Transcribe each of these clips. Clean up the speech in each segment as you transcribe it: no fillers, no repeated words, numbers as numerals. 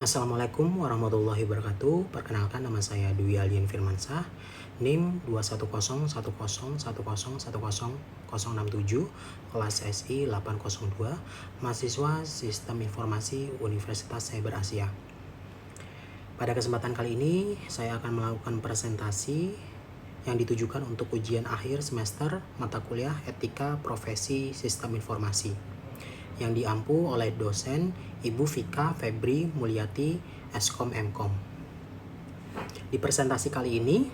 Assalamualaikum warahmatullahi wabarakatuh. Perkenalkan, nama saya Dwi Alien Firmansyah, NIM 2101010101067, kelas SI 802, mahasiswa Sistem Informasi Universitas Cyber Asia. Pada kesempatan kali ini, saya akan melakukan presentasi yang ditujukan untuk ujian akhir semester mata kuliah Etika Profesi Sistem Informasi yang diampu oleh dosen Ibu Vika Febri Mulyati, Eskom Mkom. Di presentasi kali ini,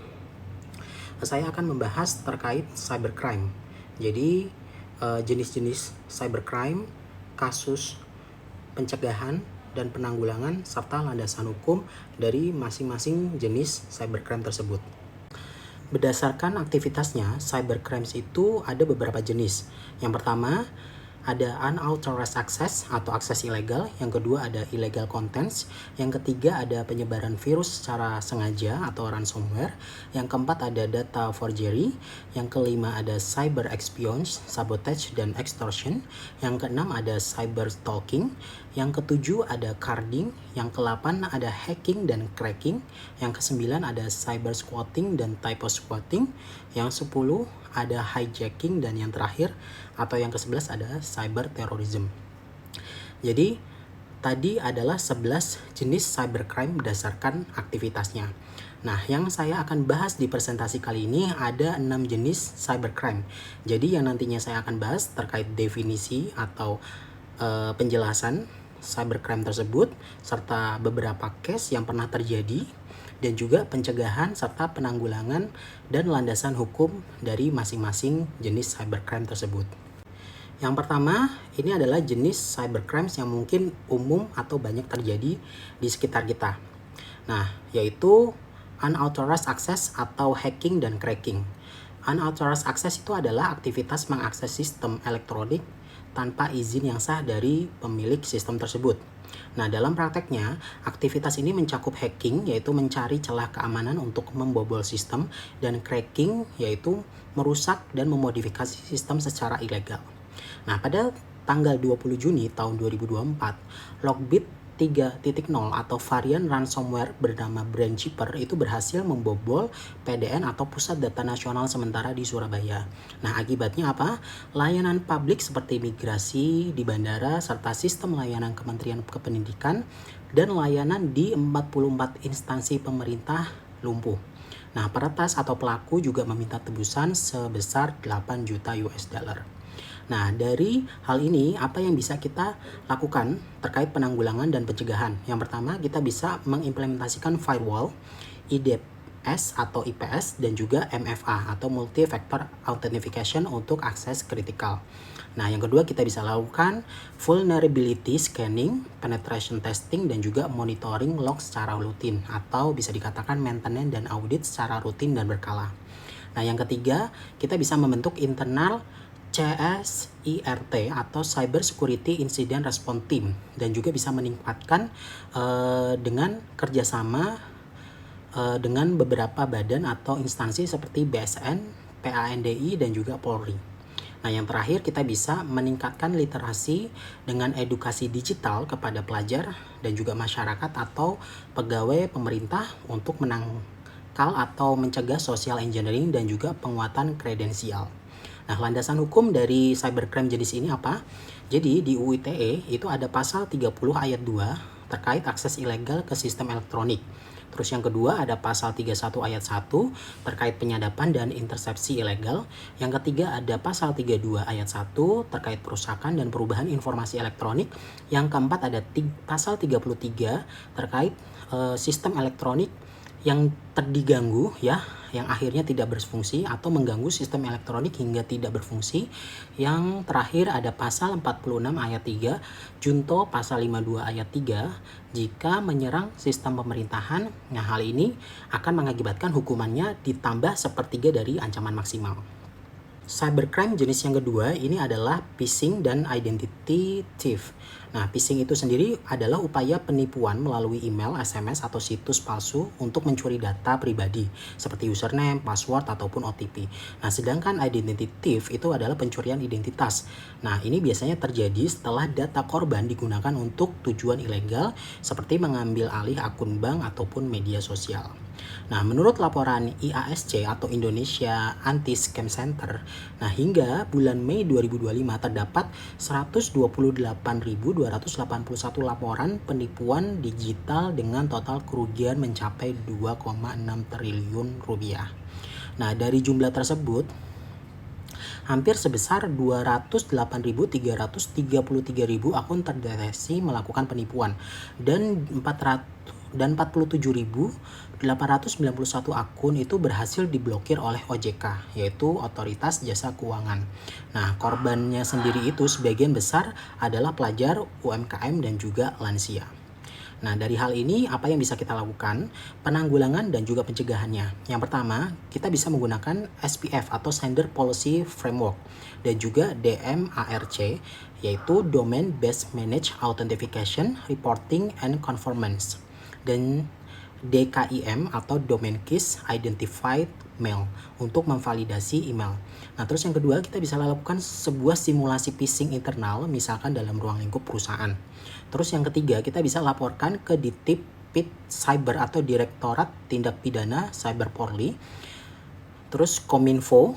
saya akan membahas terkait cybercrime. Jadi, jenis-jenis cybercrime, kasus pencegahan dan penanggulangan serta landasan hukum dari masing-masing jenis cybercrime tersebut. Berdasarkan aktivitasnya, cybercrimes itu ada beberapa jenis. Yang pertama, ada unauthorized access atau akses ilegal, yang kedua ada illegal contents, yang ketiga ada penyebaran virus secara sengaja atau ransomware, yang keempat ada data forgery, yang kelima ada cyber espionage, sabotage, dan extortion, yang keenam ada cyber stalking, yang ketujuh ada carding, yang ke-8 ada hacking dan cracking, yang ke-9 ada cyber squatting dan typo squatting, yang 10 ada hijacking, dan yang terakhir atau yang ke-11 ada cyber terrorism. Jadi tadi adalah 11 jenis cybercrime berdasarkan aktivitasnya. Nah, yang saya akan bahas di presentasi kali ini ada 6 jenis cybercrime. Jadi yang nantinya saya akan bahas terkait definisi atau penjelasan cybercrime tersebut, serta beberapa case yang pernah terjadi, dan juga pencegahan serta penanggulangan dan landasan hukum dari masing-masing jenis cybercrime tersebut. Yang pertama, ini adalah jenis cybercrimes yang mungkin umum atau banyak terjadi di sekitar kita. Nah, yaitu unauthorized access atau hacking dan cracking. Unauthorized access itu adalah aktivitas mengakses sistem elektronik tanpa izin yang sah dari pemilik sistem tersebut. Nah, dalam prakteknya, aktivitas ini mencakup hacking, yaitu mencari celah keamanan untuk membobol sistem, dan cracking, yaitu merusak dan memodifikasi sistem secara ilegal. Nah, pada tanggal 20 Juni tahun 2024, Lockbit 3.0 atau varian ransomware bernama Brandkeeper itu berhasil membobol PDN atau Pusat Data Nasional Sementara di Surabaya. Nah, akibatnya apa? Layanan publik seperti migrasi di bandara serta sistem layanan Kementerian Kependidikan dan layanan di 44 instansi pemerintah lumpuh. Nah, peretas atau pelaku juga meminta tebusan sebesar 8 juta US dollar. Nah, dari hal ini, apa yang bisa kita lakukan terkait penanggulangan dan pencegahan? Yang pertama, kita bisa mengimplementasikan firewall, IDS atau IPS, dan juga MFA atau Multi-Factor Authentication untuk akses kritikal. Nah, yang kedua, kita bisa lakukan vulnerability scanning, penetration testing, dan juga monitoring log secara rutin, atau bisa dikatakan maintenance dan audit secara rutin dan berkala. Nah, yang ketiga, kita bisa membentuk internal CSIRT atau Cyber Security Incident Response Team, dan juga bisa meningkatkan dengan kerjasama dengan beberapa badan atau instansi seperti BSN, PANDI, dan juga Polri. Nah, yang terakhir, kita bisa meningkatkan literasi dengan edukasi digital kepada pelajar dan juga masyarakat atau pegawai pemerintah untuk menangkal atau mencegah social engineering dan juga penguatan kredensial. Nah, landasan hukum dari cybercrime jenis ini apa? Jadi di UU ITE itu ada pasal 30 ayat 2 terkait akses ilegal ke sistem elektronik. Terus yang kedua ada pasal 31 ayat 1 terkait penyadapan dan intersepsi ilegal. Yang ketiga ada pasal 32 ayat 1 terkait perusakan dan perubahan informasi elektronik. Yang keempat ada pasal 33 terkait sistem elektronik yang terdiganggu, ya, yang akhirnya tidak berfungsi atau mengganggu sistem elektronik hingga tidak berfungsi. Yang terakhir ada pasal 46 ayat 3 junto pasal 52 ayat 3 jika menyerang sistem pemerintahan. Nah, hal ini akan mengakibatkan hukumannya ditambah sepertiga dari ancaman maksimal. Cybercrime jenis yang kedua ini adalah phishing dan identity thief. Nah, phishing itu sendiri adalah upaya penipuan melalui email, SMS, atau situs palsu untuk mencuri data pribadi seperti username, password, ataupun OTP. Nah, sedangkan identity thief itu adalah pencurian identitas. Nah, ini biasanya terjadi setelah data korban digunakan untuk tujuan ilegal seperti mengambil alih akun bank ataupun media sosial. Nah, menurut laporan IASC atau Indonesia Anti-Scam Center, nah hingga bulan Mei 2025 terdapat 128.281 laporan penipuan digital dengan total kerugian mencapai 2,6 triliun rupiah. Nah, dari jumlah tersebut, hampir sebesar 208.333.000 akun terdeteksi melakukan penipuan dan 47.891 akun itu berhasil diblokir oleh OJK, yaitu Otoritas Jasa Keuangan. Nah, korbannya sendiri itu sebagian besar adalah pelajar, UMKM, dan juga lansia. Nah, dari hal ini apa yang bisa kita lakukan? Penanggulangan dan juga pencegahannya. Yang pertama, kita bisa menggunakan SPF atau Sender Policy Framework dan juga DMARC, yaitu Domain Based Managed Authentication, Reporting and Conformance, dan DKIM atau Domain Keys Identified Mail untuk memvalidasi email. Nah, terus yang kedua, kita bisa lakukan sebuah simulasi phishing internal, misalkan dalam ruang lingkup perusahaan. Terus yang ketiga, kita bisa laporkan ke Ditipid Cyber atau Direktorat Tindak Pidana Cyber Polri. Terus Kominfo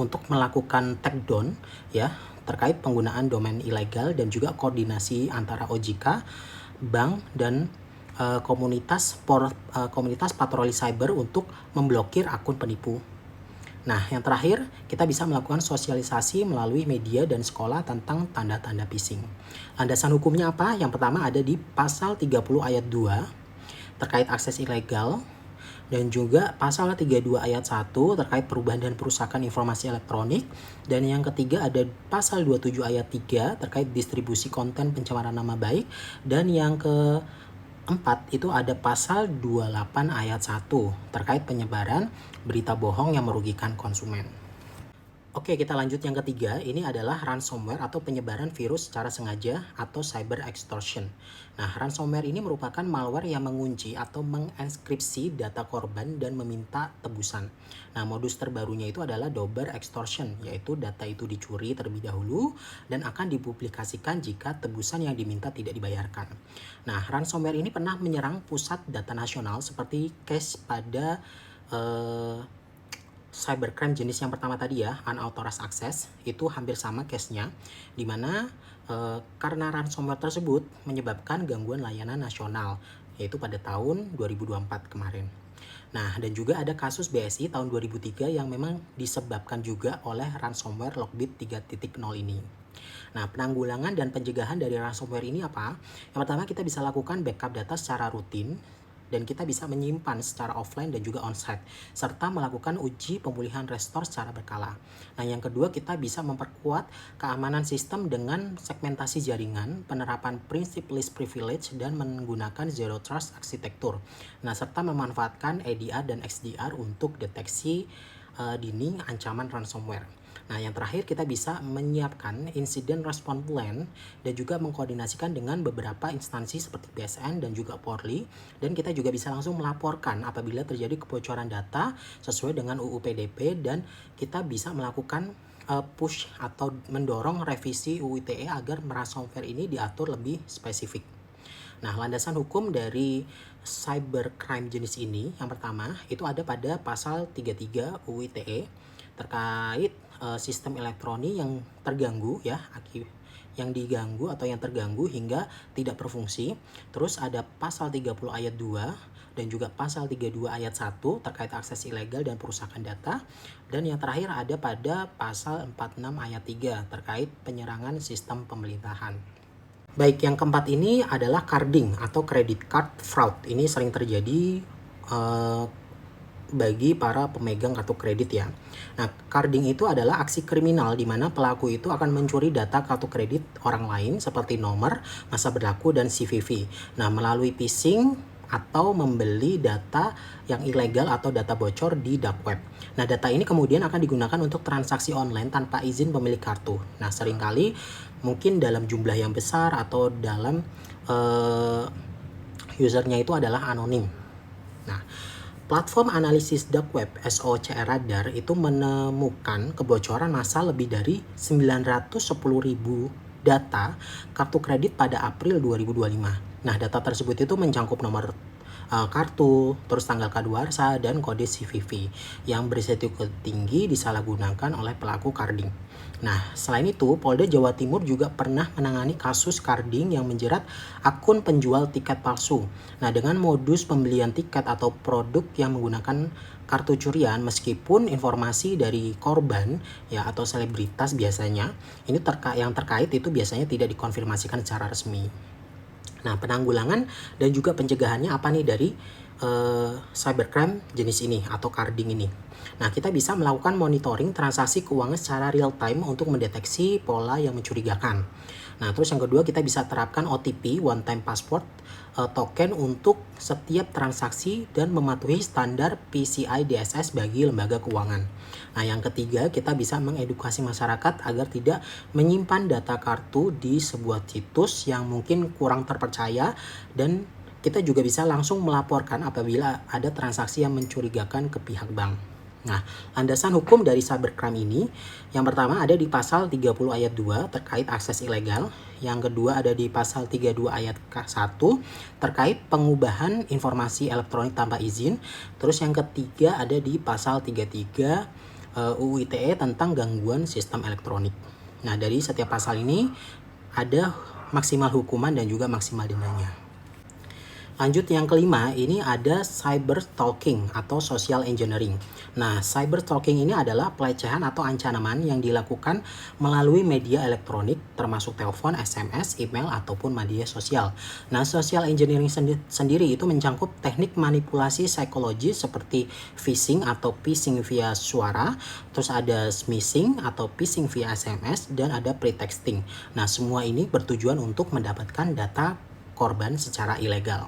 untuk melakukan takedown ya terkait penggunaan domain ilegal dan juga koordinasi antara OJK, bank, dan komunitas patroli cyber untuk memblokir akun penipu. Nah, yang terakhir, kita bisa melakukan sosialisasi melalui media dan sekolah tentang tanda-tanda phishing. Landasan hukumnya apa? Yang pertama ada di pasal 30 ayat 2 terkait akses ilegal, dan juga pasal 32 ayat 1 terkait perubahan dan perusakan informasi elektronik, dan yang ketiga ada pasal 27 ayat 3 terkait distribusi konten pencemaran nama baik, dan yang keempat itu ada pasal 28 ayat 1 terkait penyebaran berita bohong yang merugikan konsumen. Oke, kita lanjut yang ketiga. Ini adalah ransomware atau penyebaran virus secara sengaja atau cyber extortion. Nah, ransomware ini merupakan malware yang mengunci atau menginskripsi data korban dan meminta tebusan. Nah, modus terbarunya itu adalah double extortion, yaitu data itu dicuri terlebih dahulu dan akan dipublikasikan jika tebusan yang diminta tidak dibayarkan. Nah, ransomware ini pernah menyerang pusat data nasional seperti case pada cybercrime jenis yang pertama tadi ya, unauthorized access, itu hampir sama case-nya, dimana karena ransomware tersebut menyebabkan gangguan layanan nasional, yaitu pada tahun 2024 kemarin. Nah, dan juga ada kasus BSI tahun 2003 yang memang disebabkan juga oleh ransomware Lockbit 3.0 ini. Nah, penanggulangan dan pencegahan dari ransomware ini apa? Yang pertama, kita bisa lakukan backup data secara rutin, dan kita bisa menyimpan secara offline dan juga onsite, serta melakukan uji pemulihan restore secara berkala. Nah, yang kedua, kita bisa memperkuat keamanan sistem dengan segmentasi jaringan, penerapan prinsip least privilege, dan menggunakan zero trust arsitektur. Nah, serta memanfaatkan EDR dan XDR untuk deteksi dini ancaman ransomware. Nah, yang terakhir, kita bisa menyiapkan incident response plan dan juga mengkoordinasikan dengan beberapa instansi seperti BSN dan juga Polri, dan kita juga bisa langsung melaporkan apabila terjadi kebocoran data sesuai dengan UU PDP, dan kita bisa melakukan push atau mendorong revisi UU ITE agar ransomware ini diatur lebih spesifik. Nah, landasan hukum dari cybercrime jenis ini yang pertama itu ada pada pasal 33 UU ITE terkait sistem elektronik yang terganggu ya, yang diganggu atau yang terganggu hingga tidak berfungsi. Terus ada pasal 30 ayat 2 dan juga pasal 32 ayat 1 terkait akses ilegal dan perusakan data. Dan yang terakhir ada pada pasal 46 ayat 3 terkait penyerangan sistem pemerintahan. Baik, yang keempat ini adalah carding atau credit card fraud. Ini sering terjadi bagi para pemegang kartu kredit ya. Nah, carding itu adalah aksi kriminal di mana pelaku itu akan mencuri data kartu kredit orang lain seperti nomor, masa berlaku, dan CVV. Nah, melalui phishing, atau membeli data yang ilegal atau data bocor di dark web. Nah, data ini kemudian akan digunakan untuk transaksi online tanpa izin pemilik kartu. Nah, seringkali mungkin dalam jumlah yang besar atau dalam usernya itu adalah anonim. Nah, platform analisis dark web SOCR Radar itu menemukan kebocoran massal lebih dari 910.000 data kartu kredit pada April 2025. Nah, data tersebut itu mencangkup nomor kartu, terus tanggal kadaluarsa, dan kode CVV yang berisiko tinggi disalahgunakan oleh pelaku carding. Nah, selain itu, Polda Jawa Timur juga pernah menangani kasus carding yang menjerat akun penjual tiket palsu. Nah, dengan modus pembelian tiket atau produk yang menggunakan kartu curian, meskipun informasi dari korban ya atau selebritas biasanya ini yang terkait itu biasanya tidak dikonfirmasikan secara resmi. Nah, penanggulangan dan juga pencegahannya apa nih dari cybercrime jenis ini atau carding ini? Nah, kita bisa melakukan monitoring transaksi keuangan secara real time untuk mendeteksi pola yang mencurigakan. Nah, terus yang kedua, kita bisa terapkan OTP, one time password token untuk setiap transaksi dan mematuhi standar PCI DSS bagi lembaga keuangan. Nah, yang ketiga, kita bisa mengedukasi masyarakat agar tidak menyimpan data kartu di sebuah situs yang mungkin kurang terpercaya, dan kita juga bisa langsung melaporkan apabila ada transaksi yang mencurigakan ke pihak bank. Nah, landasan hukum dari cybercrime ini, yang pertama ada di pasal 30 ayat 2 terkait akses ilegal, yang kedua ada di pasal 32 ayat 1 terkait pengubahan informasi elektronik tanpa izin, terus yang ketiga ada di pasal 33 UU ITE tentang gangguan sistem elektronik. Nah, dari setiap pasal ini ada maksimal hukuman dan juga maksimal dendanya. Lanjut yang kelima, ini ada cyber stalking atau social engineering. Nah, cyber stalking ini adalah pelecehan atau ancaman yang dilakukan melalui media elektronik termasuk telepon, SMS, email, ataupun media sosial. Nah, social engineering sendiri itu mencangkup teknik manipulasi psikologi seperti phishing atau phishing via suara, terus ada smishing atau phishing via SMS, dan ada pretexting. Nah, semua ini bertujuan untuk mendapatkan data korban secara ilegal.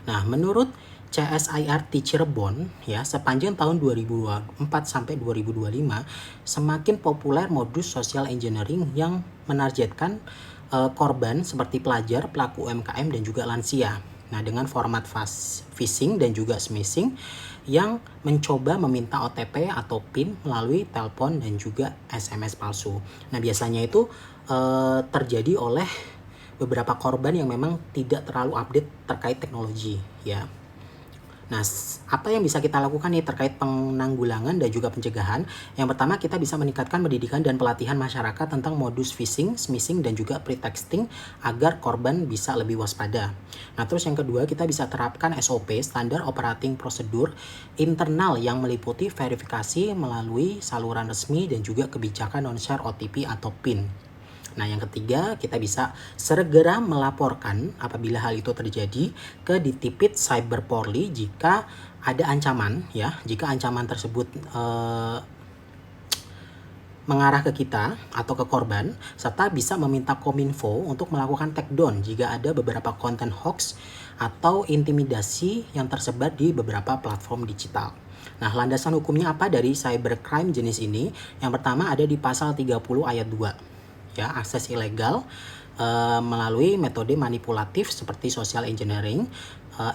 Nah, menurut CSIRT Cirebon ya, sepanjang tahun 2024 sampai 2025 semakin populer modus social engineering yang menargetkan korban seperti pelajar, pelaku UMKM, dan juga lansia. Nah, dengan format phishing dan juga smishing yang mencoba meminta OTP atau PIN melalui telepon dan juga SMS palsu. Nah, biasanya itu terjadi oleh beberapa korban yang memang tidak terlalu update terkait teknologi ya. Nah, apa yang bisa kita lakukan nih terkait penanggulangan dan juga pencegahan? Yang pertama, kita bisa meningkatkan pendidikan dan pelatihan masyarakat tentang modus phishing, smishing, dan juga pretexting agar korban bisa lebih waspada. Nah, terus yang kedua, kita bisa terapkan SOP, standar operating procedure internal yang meliputi verifikasi melalui saluran resmi dan juga kebijakan non-share OTP atau PIN. Nah, yang ketiga, kita bisa segera melaporkan apabila hal itu terjadi ke Ditipid Cyber Polri jika ada ancaman ya, jika ancaman tersebut mengarah ke kita atau ke korban, serta bisa meminta Kominfo untuk melakukan takedown jika ada beberapa konten hoax atau intimidasi yang tersebar di beberapa platform digital. Nah, landasan hukumnya apa dari cybercrime jenis ini? Yang pertama ada di pasal 30 ayat 2. Ya, akses ilegal melalui metode manipulatif seperti social engineering,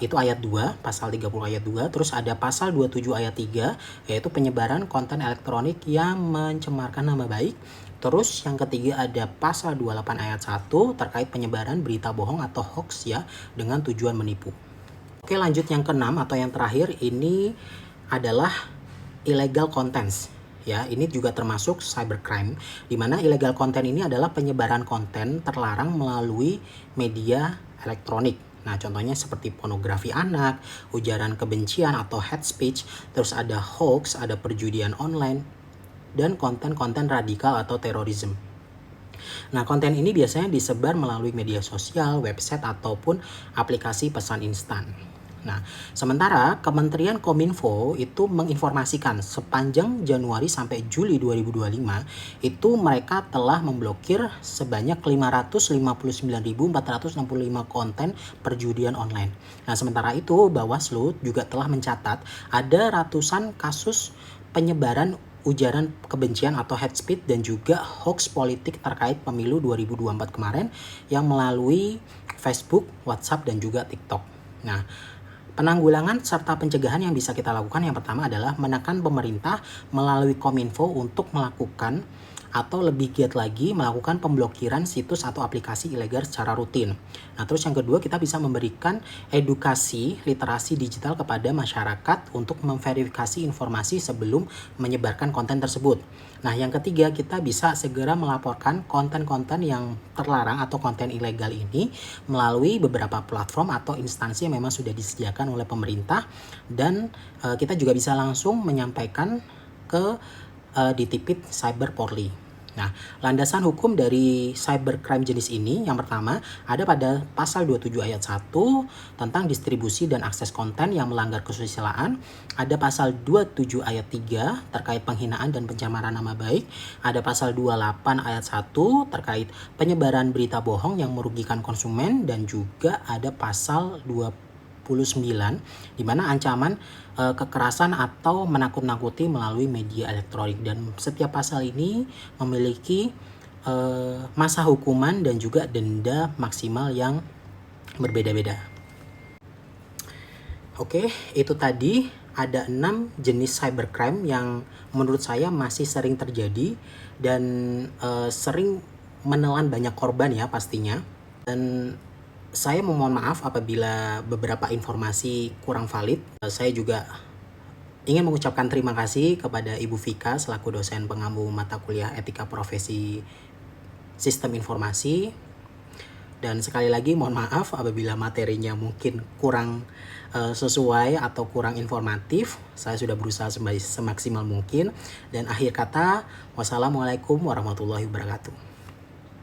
itu ayat 2, pasal 30 ayat 2. Terus ada pasal 27 ayat 3, yaitu penyebaran konten elektronik yang mencemarkan nama baik. Terus yang ketiga ada pasal 28 ayat 1 terkait penyebaran berita bohong atau hoax ya dengan tujuan menipu. Oke, lanjut yang keenam atau yang terakhir, ini adalah illegal contents. Ya, ini juga termasuk cybercrime, di mana illegal content ini adalah penyebaran konten terlarang melalui media elektronik. Nah, contohnya seperti pornografi anak, ujaran kebencian atau hate speech, terus ada hoax, ada perjudian online, dan konten-konten radikal atau terorisme. Nah, konten ini biasanya disebar melalui media sosial, website, ataupun aplikasi pesan instan. Nah, sementara Kementerian Kominfo itu menginformasikan sepanjang Januari sampai Juli 2025 itu mereka telah memblokir sebanyak 559.465 konten perjudian online. Nah, sementara itu Bawaslu juga telah mencatat ada ratusan kasus penyebaran ujaran kebencian atau hate speech dan juga hoax politik terkait pemilu 2024 kemarin yang melalui Facebook, WhatsApp, dan juga TikTok. Nah, penanggulangan serta pencegahan yang bisa kita lakukan yang pertama adalah menekan pemerintah melalui Kominfo untuk melakukan atau lebih giat lagi melakukan pemblokiran situs atau aplikasi ilegal secara rutin. Nah, terus yang kedua kita bisa memberikan edukasi literasi digital kepada masyarakat untuk memverifikasi informasi sebelum menyebarkan konten tersebut. Nah, yang ketiga kita bisa segera melaporkan konten-konten yang terlarang atau konten ilegal ini melalui beberapa platform atau instansi yang memang sudah disediakan oleh pemerintah, dan kita juga bisa langsung menyampaikan ke Ditipid Cyber Polri. Nah, landasan hukum dari cybercrime jenis ini yang pertama ada pada pasal 27 ayat 1 tentang distribusi dan akses konten yang melanggar kesusilaan, ada pasal 27 ayat 3 terkait penghinaan dan pencemaran nama baik, ada pasal 28 ayat 1 terkait penyebaran berita bohong yang merugikan konsumen, dan juga ada pasal 29 di mana ancaman kekerasan atau menakut-nakuti melalui media elektronik, dan setiap pasal ini memiliki masa hukuman dan juga denda maksimal yang berbeda-beda. Oke, itu tadi ada 6 jenis cybercrime yang menurut saya masih sering terjadi dan sering menelan banyak korban ya pastinya. Dan saya memohon maaf apabila beberapa informasi kurang valid. Saya juga ingin mengucapkan terima kasih kepada Ibu Vika selaku dosen pengampu mata kuliah Etika Profesi Sistem Informasi. Dan sekali lagi mohon maaf apabila materinya mungkin kurang sesuai atau kurang informatif. Saya sudah berusaha semaksimal mungkin. Dan akhir kata, wassalamualaikum warahmatullahi wabarakatuh.